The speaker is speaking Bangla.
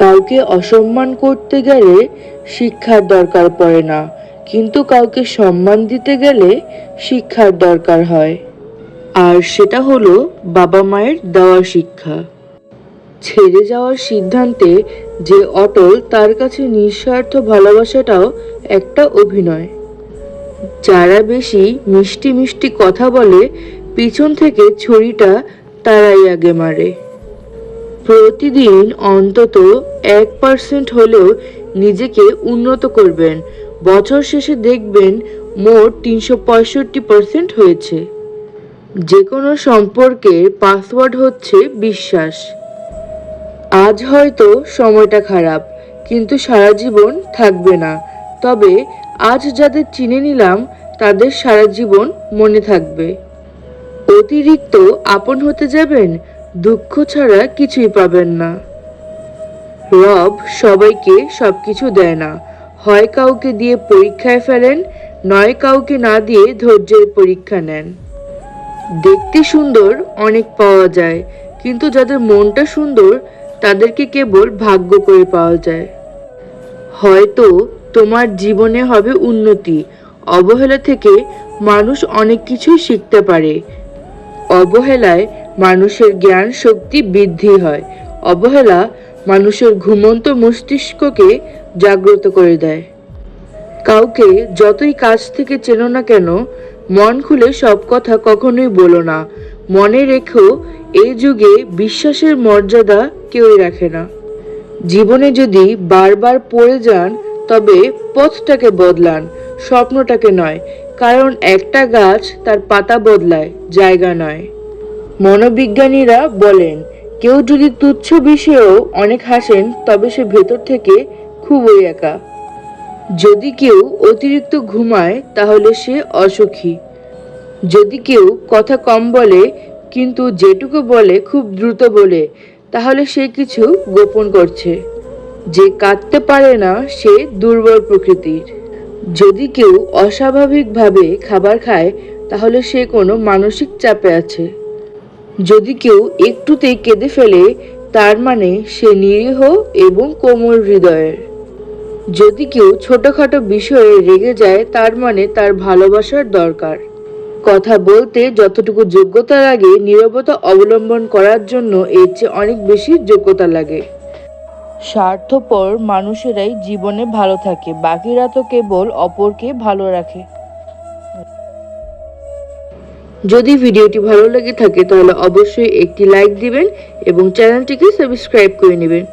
কাউকে অসম্মান করতে গেলে শিক্ষার দরকার পড়ে না, কিন্তু কাউকে সম্মান দিতে গেলে শিক্ষার দরকার হয়। আর সেটা হলো বাবা মায়ের দেওয়া শিক্ষা। ছেড়ে যাওয়ার সিদ্ধান্তে যে অটল, তার কাছে নিঃস্বার্থ ভালোবাসাটাও একটা অভিনয়। যারা বেশি মিষ্টি মিষ্টি কথা বলে, পিছন থেকে ছুরিটা তারাই আগে মারে। প্রতিদিন অন্তত 1% হলেও নিজেকে উন্নত করবেন। বছর শেষে দেখবেন মোট 365% হয়েছে। যে কোনো সম্পর্কের পাসওয়ার্ড হচ্ছে বিশ্বাস। আজ হয়তো সময়টা খারাপ, কিন্তু সারা জীবন থাকবে না। তবে আজ যাদের চিনে নিলাম, তাদের সারা জীবন মনে থাকবে। অতিরিক্ত আপন হতে যাবেন, দুঃখ ছাড়া কিছুই পাবেন না। রব সবাইকে সবকিছু দেয় না। হয় কাউকে দিয়ে পরীক্ষায় ফেলেন, নয় কাউকে না দিয়ে ধৈর্যের পরীক্ষা নেন। দেখতে সুন্দর অনেক পাওয়া যায়, কিন্তু যাদের মনটা সুন্দর তাদেরকে কেবল ভাগ্য করে পাওয়া যায়। হয়তো তোমার জীবনে হবে উন্নতি। অবহেলা থেকে মানুষ অনেক কিছুই শিখতে পারে। অবহেলায় মানুষের জ্ঞান শক্তি বৃদ্ধি হয়। অবহেলা মানুষের ঘুমন্ত মস্তিষ্ককে জাগ্রত করে দেয়। কাউকে যতই কাছ থেকে চেনো না কেন, মন খুলে সব কথা কখনোই বলো না। মনে রেখো, এই যুগে বিশ্বাসের মর্যাদা কেউই রাখে না। জীবনে যদি বারবার পড়ে যান, তবে পথটাকে বদলান, স্বপ্নটাকে নয়। কারণ একটা গাছ তার পাতা বদলায়, জায়গা নয়। মনোবিজ্ঞানীরা বলেন, কেউ যদি তুচ্ছ বিষয়েও অনেক হাসেন, তবে সে ভেতর থেকে খুবই একা। যদি কেউ অতিরিক্ত ঘুমায়, তাহলে সে অসুখী। যদি কেউ কথা কম বলে, কিন্তু যেটুকু বলে খুব দ্রুত বলে, তাহলে সে কিছু গোপন করছে। যে কাঁদতে পারে না, সে দুর্বল প্রকৃতির। যদি কেউ অস্বাভাবিকভাবে খাবার খায়, তাহলে সে কোনো মানসিক চাপে আছে। যদি কেউ একটুতেই কেঁদে ফেলে, তার মানে সে নিরীহ এবং কোমল হৃদয়ের। যদি কেউ ছোটখাটো বিষয়ে রেগে যায়, তার মানে তার ভালোবাসার দরকার। কথা বলতে যতটুকু যোগ্যতা লাগে, নীরবতা অবলম্বন করার জন্য এর চেয়ে অনেক বেশি যোগ্যতা লাগে। স্বার্থপর মানুষেরাই জীবনে ভালো থাকে, বাকিরা তো কেবল অপরকে ভালো রাখে। যদি ভিডিওটি ভালো লেগে থাকে, তাহলে অবশ্যই একটি লাইক দিবেন এবং চ্যানেলটিকে সাবস্ক্রাইব করে নেবেন।